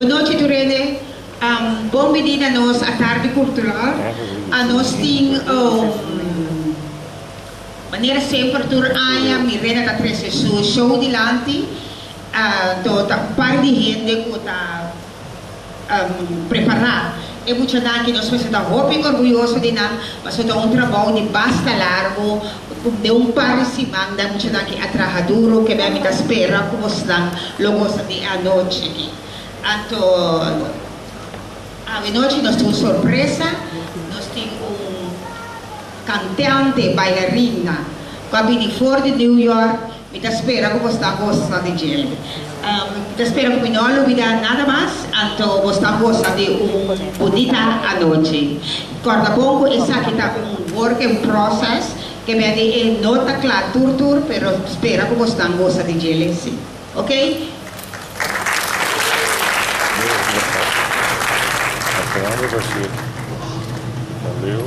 Boa noite, Turene. Bom menina nós a tarde cultural. Nós temos maneira sempre tur aya Myrena tá trazendo show de lante. Par de gente que está preparado. É muito que nós estamos muito orgulhosos de nós, mas é trabalho de basta largo, de par de semana, muito que atraja duro, que vai me espera como estão logo de a noite. Então, a noite nós temos surpresa, nós temos cantante, bailarina, que vem de fora de New York, me espera como está gostando de ele. Me espera que não olvidar nada mais, então gostamos gostando de bonita noite. Corda bom, essa aqui está work in process, que me de nota clara tur, pero espera que gostamos gostando de ele, sim. Ok? Valeu.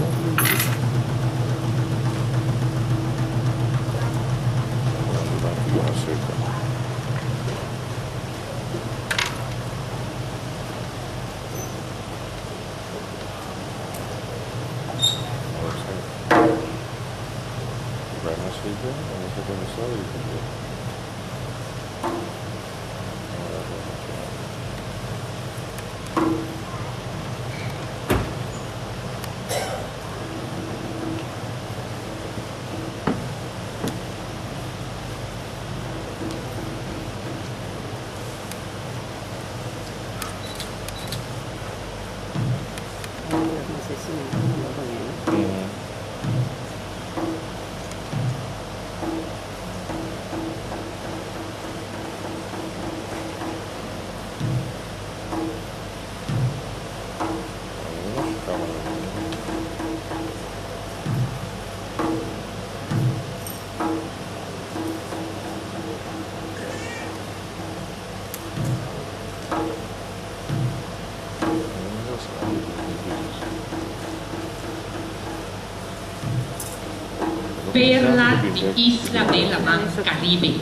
Perla de Isla de la Mar Caribe,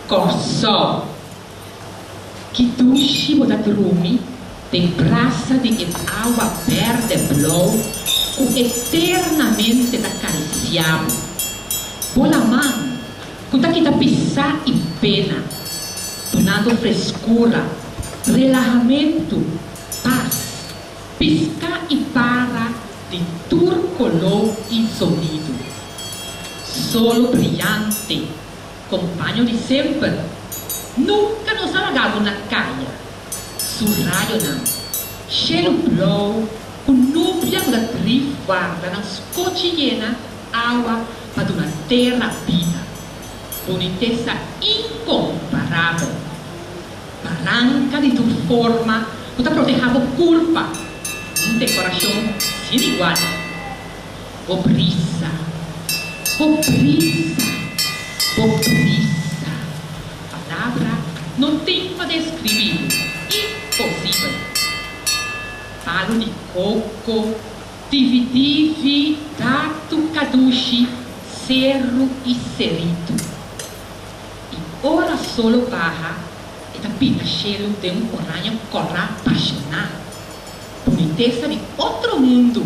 Korsou, que duche botatrumi, de praça de água verde blue, o eternamente acariciado. Bola mão, que kita pisar e pena, donando frescura, relaxamento, paz, piscar e para de turcolor e sonido. Solo brillante, companheiro de sempre, nunca nos alagado na caia. Su raio não, cheiro blow, o núbia da trivada nas cotidiana, água para uma terra vida, boniteza incomparável, barranca de tua forma, que te protejava culpa, decoração sem igual, brisa. Pobreza. Palavra não tem para descrever. Impossível. Falo de coco, dividive, gato, caduche, cerro e cerito. E ora solo barra, e da pinachelo de oranho corra apaixonado. Boniteza de outro mundo.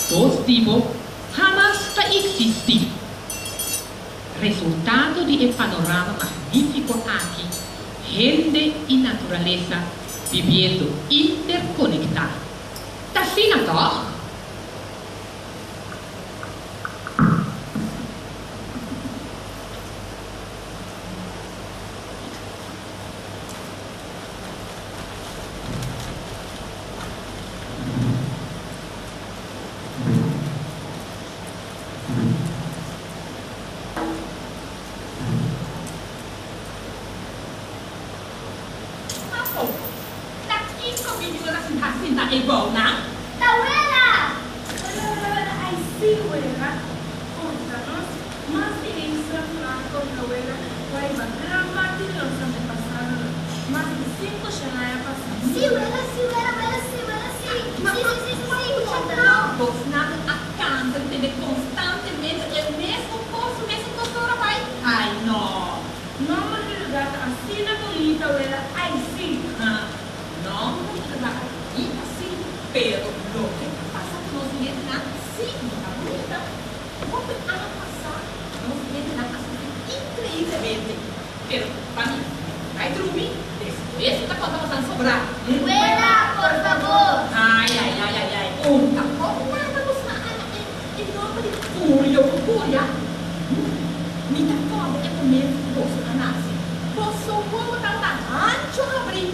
Dos divo, jamás vai existir. Resultado de um panorama magnífico aqui, gente e natureza vivendo interconectado. Tá sim, então? É bom, não? Da Lela! I see Lela. Conta-nos, mas isso é com a Lela. Vai bater no ano passado. Mas de 5 cenários passados. Sim, Lela. Conta-nos. Bolsonaro acanta de ter constantemente o mesmo postura vai. Ai, não. Não, mas Greta, assim na bonita, Lela. I see. Fra. Abuela, por favor. Ay. Unta ko. Tapos na enorme di furia. Minta ko ako comer posso na nasi. Posso como tanta ancho abrir.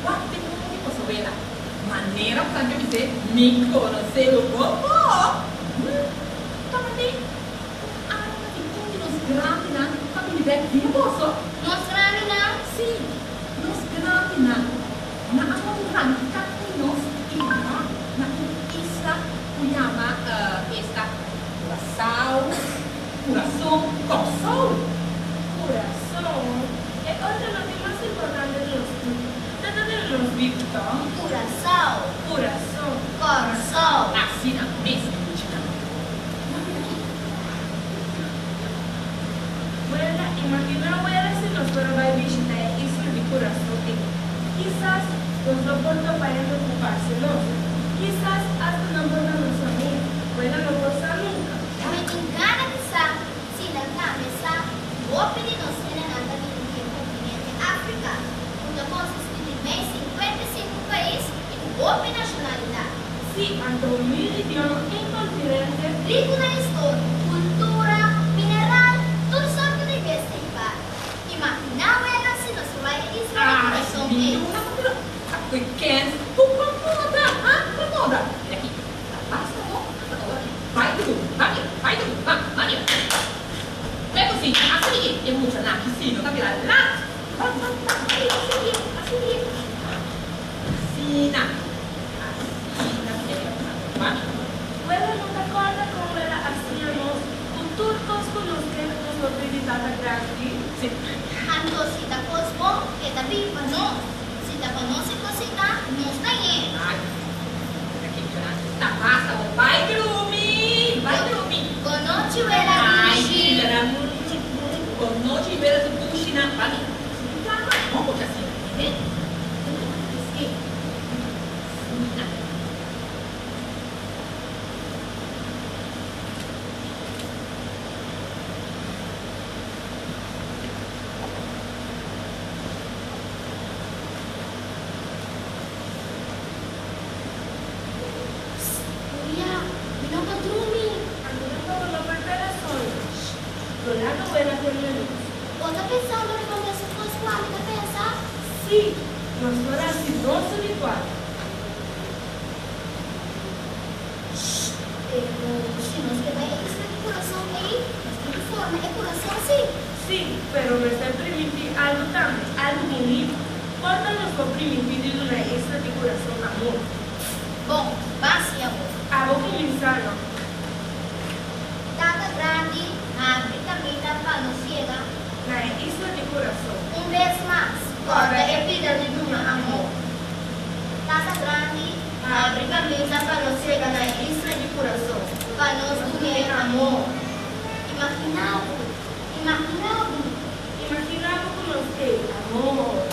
Quante como di posso vela. Maneira pra dizer, me conhecer o corpo. Também. Nos grande na família de posso. Nos grande na? Sim. Nos grande na ang nos ina na isla Kuyama esta Kurason. Es otro nombre más importante de los tuyos. ¿Dónde los Victor? Curacao. Korsou. Assim na mesma música. Abuela, imagina abuela si nos fuera a visitar la isla de Kurason. Quizás nos lo portó para preocuparse, ¿no? Quizás hasta no portamos a mí. Abuela no pasa nunca. Me engana que si la cabeza, vos pedimos en el continente África, donde consiste en más de 55 países y doble nacionalidad. Sí, ante un idioma en continente, Rico na história, cultura, mineral, tudo sobre o universo tem par. Imaginar ela se nós vai a Isla de Kurason. Pequeno, moda. Aqui. Passa, vai tudo. Pega assim, assim, eu vou chamar aqui, sim, não tá virado lá. abuela no te acuerdas cómo era hacíamos con turcos con los que nos visitaba gratis. Sí. Então, se tá bom, que tá bem para nós. Se tá para nós se cozinhar, nós tá aí. Aqui, tá, passa, vai dormir. Boa noite, ela Ai, era muito. Boa noite, era tudo chinês, vai. Vamos assim, né? Sí, nos fuera así dos habitual. Se nós queremos a Isla de Kurason aí, nós temos forma, é Kurason sim. Sí, pero me está permitiendo algo también, algo bonito. ¿Cuánto nos va a permitir una isla de Kurason, amor? Bom, base, amor. Algo comenzando. Tata grande, abre caminho para nos chegar. La isla de Kurason. Vez mais, corda é vida de uma amor. Tata grande, abre caminho para nos chegar na Isla de Kurason. Para nos unir amor. Imaginado con usted, amor.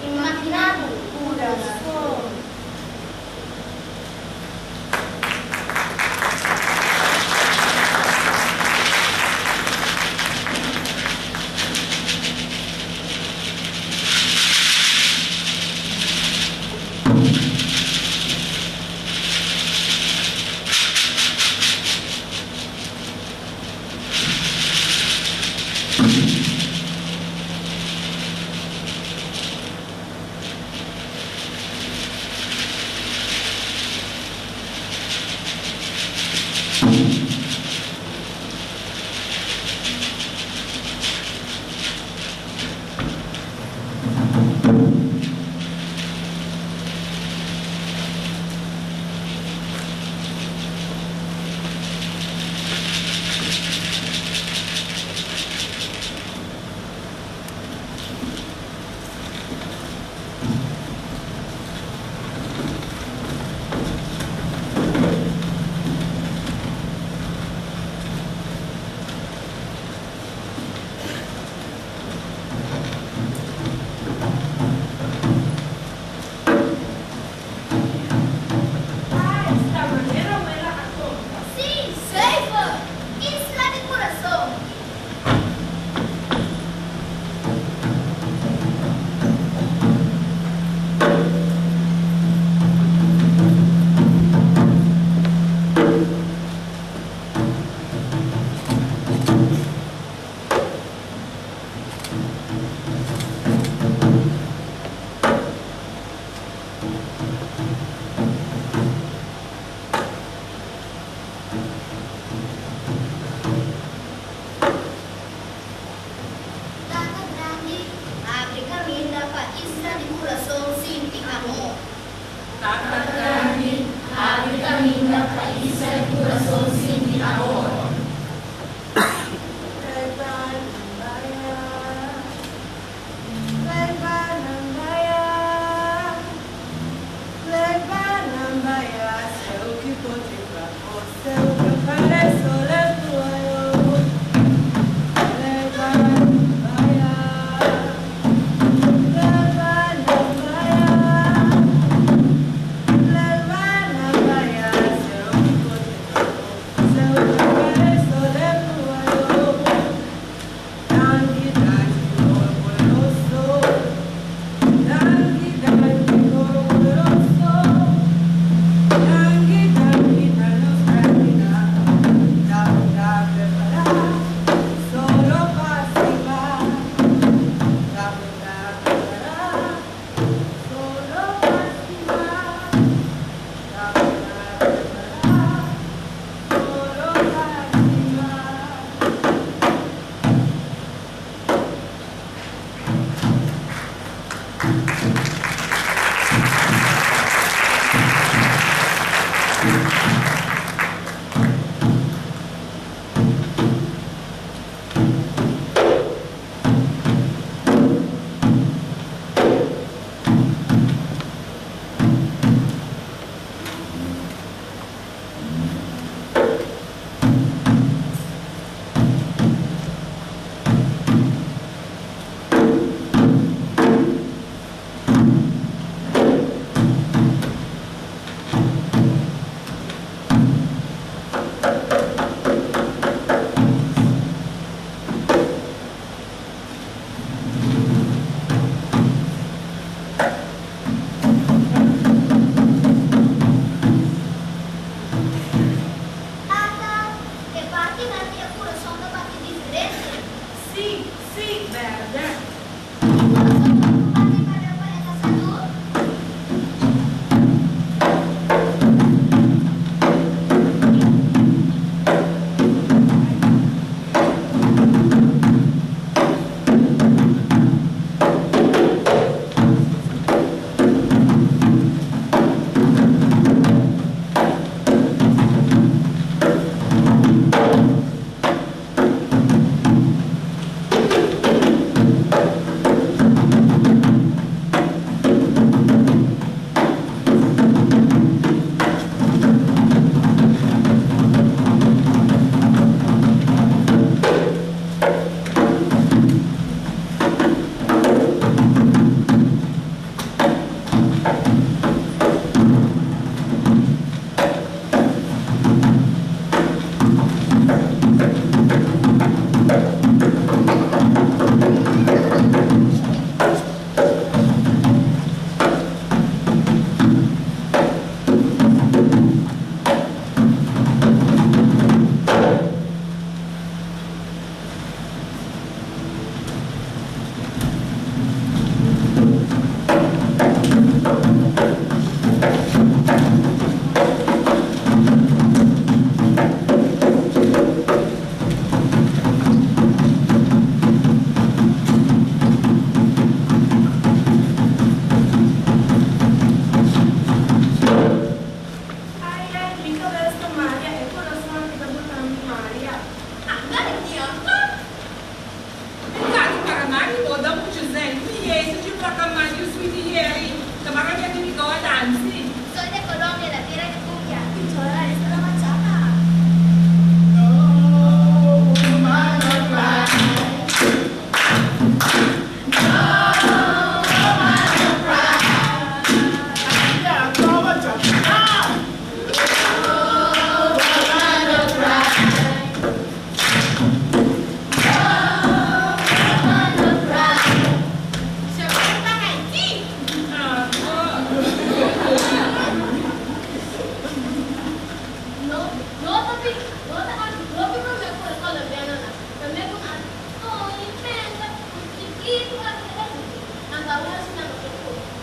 Imaginado, Kurason.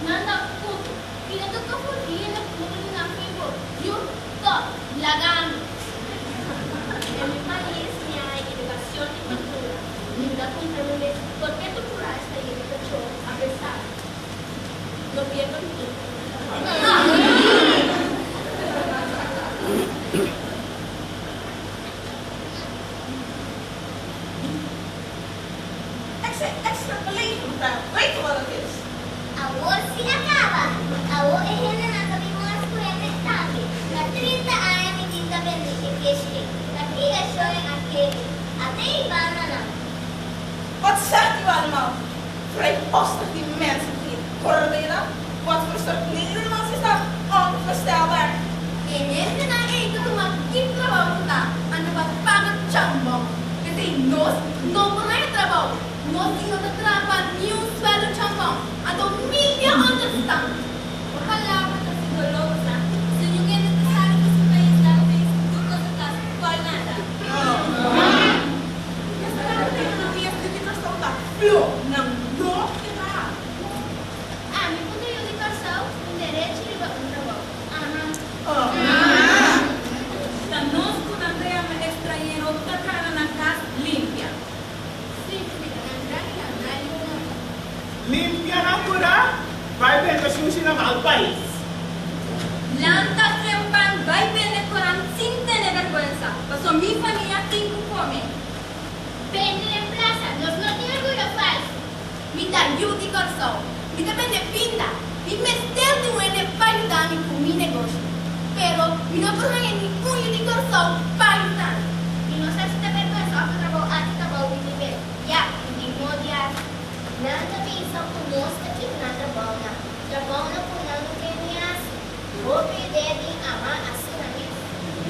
Nanda puto, filha do tofu Lagan. En mi país ni hay educación ni cultura. Ni me pregunté por qué tu cura está yendo de show a pesar. Lo pierdo en ti. Extrapolation, wait a lot of this. Awal sinakaba. Awal ehena na kami mga estudyante tabi. Na 30 años hindi depende education. Nagtiga siya ng akili. Ate iba na lang. Wat zegt u allemaal? Vrijpostig die mensen die correleren. Wat voor soort Nederlands is dat? Onvoorstelbaar. Hindi na ito tumakip-trabaho kita. Ano ba pagod chambong? Kasi no mga yung trabaho. Nos inotatrapan yung sweldo chambong. Ato media understand. Wakala ka sa sigolosa. Sunyugin na kasali ko sa país na Facebook ko sa taas. Kual nada. Kasalanan tayo ng ESDT sa utak. Flo ng no kita. May punto yung likarsaw. Yung derecho yung bagong trabaho. Nos con Andrea me extrayeron otra cara na casa limpia. Limpia na pura? Vai bene, susi na malpais. Lanta trempan, vai bene coran sin tener vergüenza. Pasó mi familia 5 come. Vende en plaza. Nos no tiene orgullo falso. Mita yuti corso. Mita vende pinta. Mi mestel de uene para ayudarme con mi negocio. Pero mi no por en ningún yuti corso para ayudarme. Y no sé si te vergüenza o trabajo antes trabajo de nivel. Ya, hindi mo diyan. Nanda minsan kumusta trabaho na. Trabaho na po ng Kenyas. Hope daddy ama asinamit.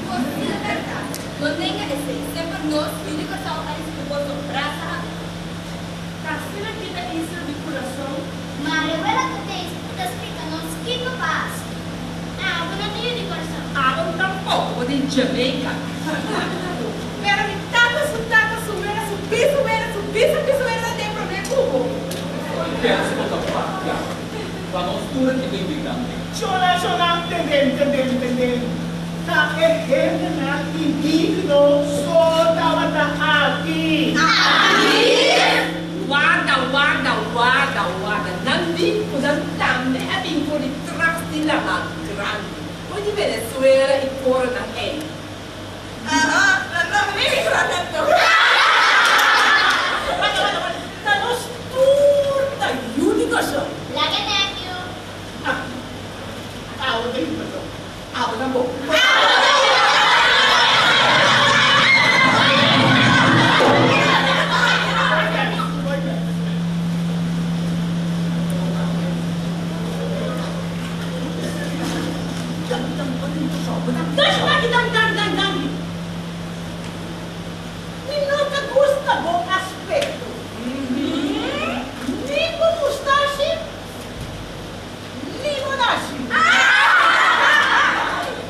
Pues sí, la verdad. No tenga ese. Siempre nos yuti corso para su bolso brasa. Kasi nakita isa di Kurason. Mariwela ko tayo sa explica nos kiko pas. Wala tayo di Korsou. Ako tampoco de Jamaica. Pero mi tata sumera, su piso era de problema cubo. Penso que eu faço. Vamos tudo que tem bigante. Chona, entendendo. Ta ehena na indigno so tawata aki. Guarda. Nandi ko ng tamne abing ko di trust nila ang grande. O di Venezuela e fora ng E. Hindi ko na to. Tanos turta, yun ko siya. Lagi thank you. Awo na yun ba? Ako na po. Minuta gusta bom aspecto. Lipo mustache. Limonache.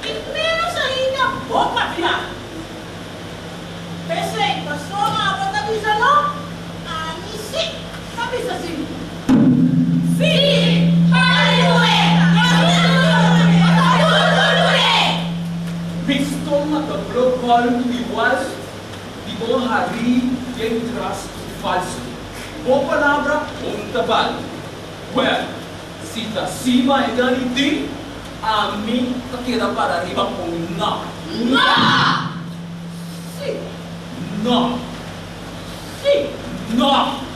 E menos ainda boca via. Pensei, passou a bota bisa não? Ani sim. Kabisa sim. Sim. Visto na global igual de bom hari quem traz falso. Boa palavra, bom trabalho. Well, se tá cima é ganiti, a mim tá queda para arriba com não. Sim. Não. Sim. Não.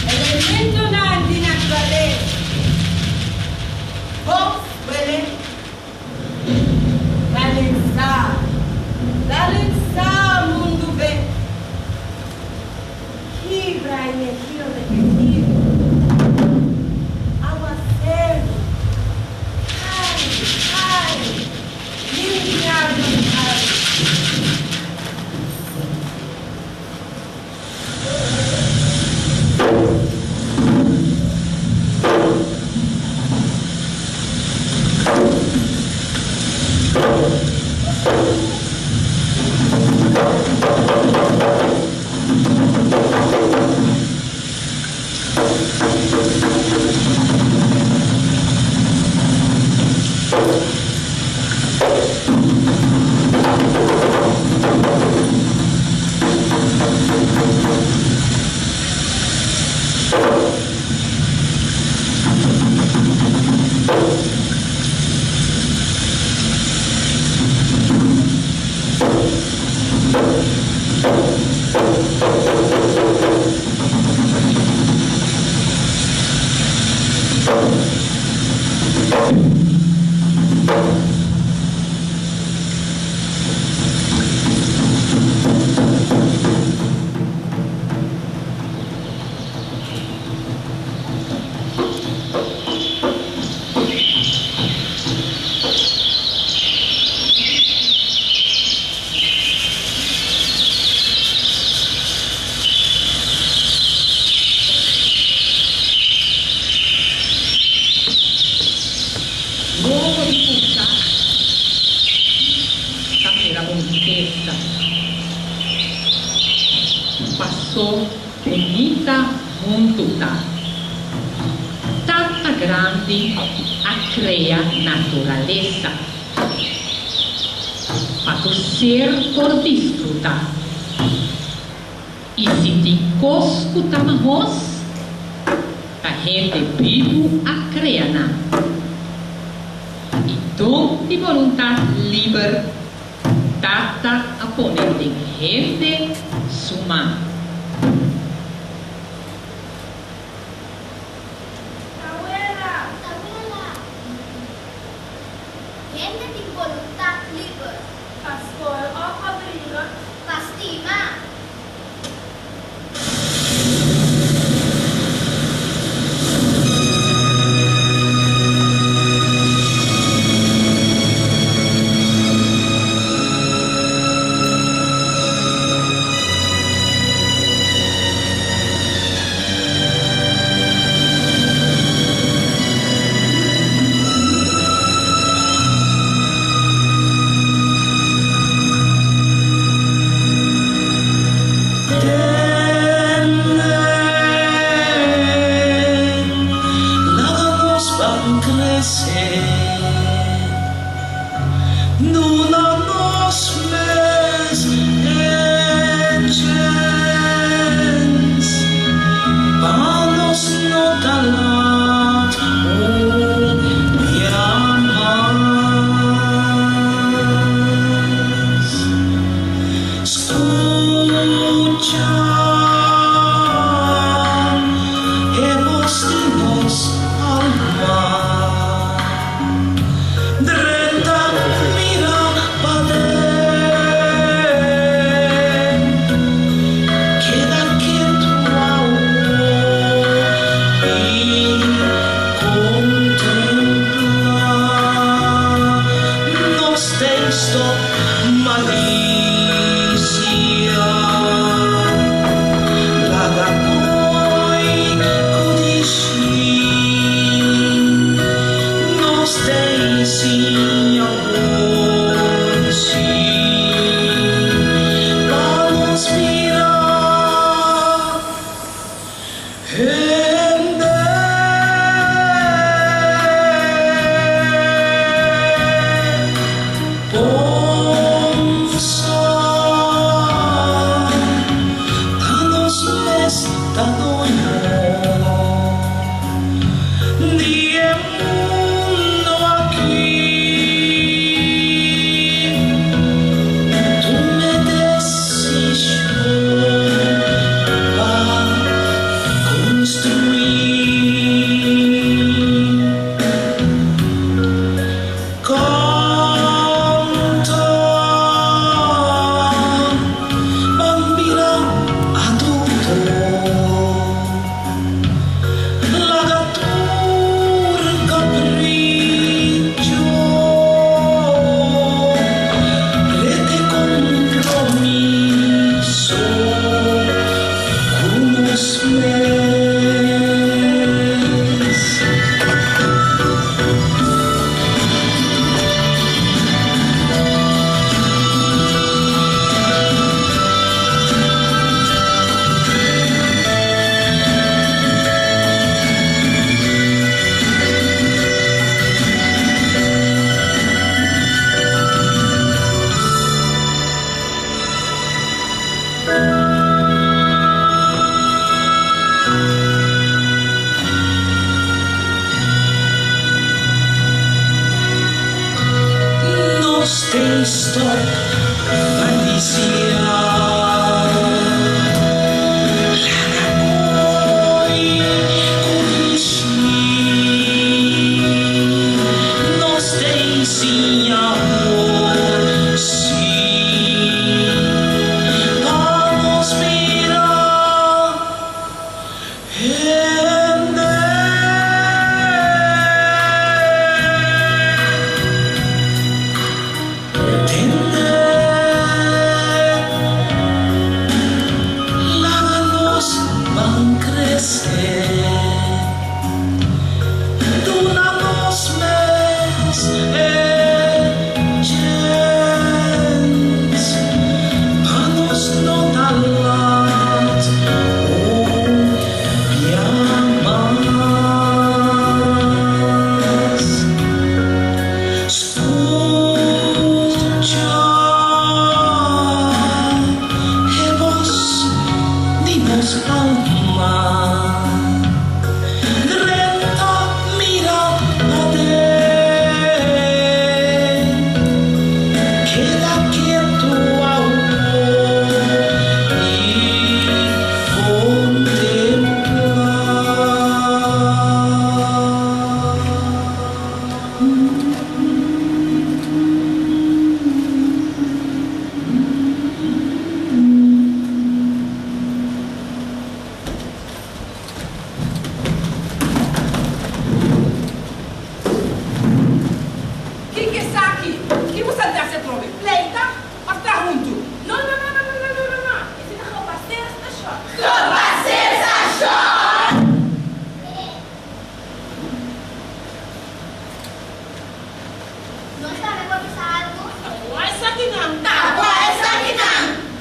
Elemento na naturaleza. Bom, balançar mundo bem. Quebra a energia negativa. Aguaceiro. Ai. Limpiar o la contesa. Passò bonita montuta, tanta grande a crea naturaleza, para ser por disfrutar. E se te escutamos, a gente vivo a crear. E dom de vontade livre, data a poner de gente suma. Abuela, Gente de voluntad libre. pastor o padrino, Pastima.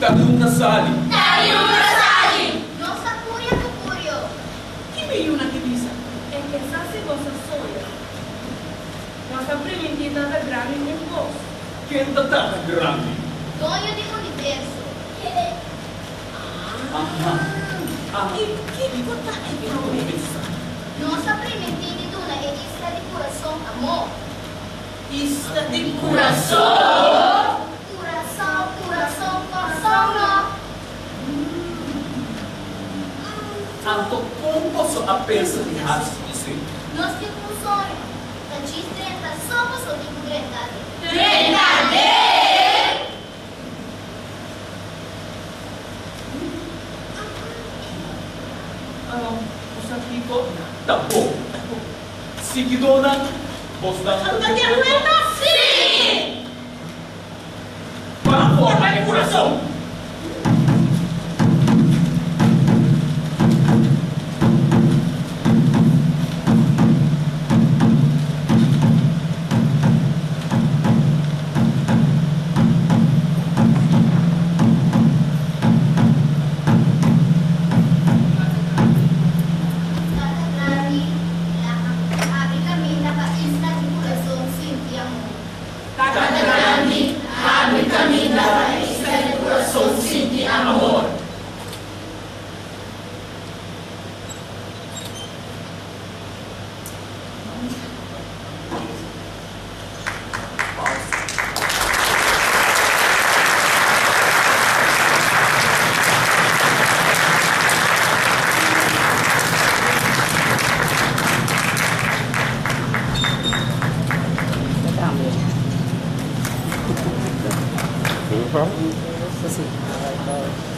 Tarium nasali. Nossa curia do curio. Que meio na cabeça? É que essa se gosta soia. Nossa primitiva da grande imposto. Quem tá grande? Dono do universo. Que conta é que não pensa? Nossa primitiva é isla de Kurason, amor. Isla de Kurason. Kurason, no. Anto, como posso a pensar de assim? Nós temos um sonho. Da G30 somos o tipo Greta. O saquito, tá bom. Seguidona, posso dar Anda de arueta? Sim! para fora de coração. Abre caminho para a isla de Kurason, Sint Jago. Abre caminho para Isla de Kurason, Sint Jago. Amor. Assim.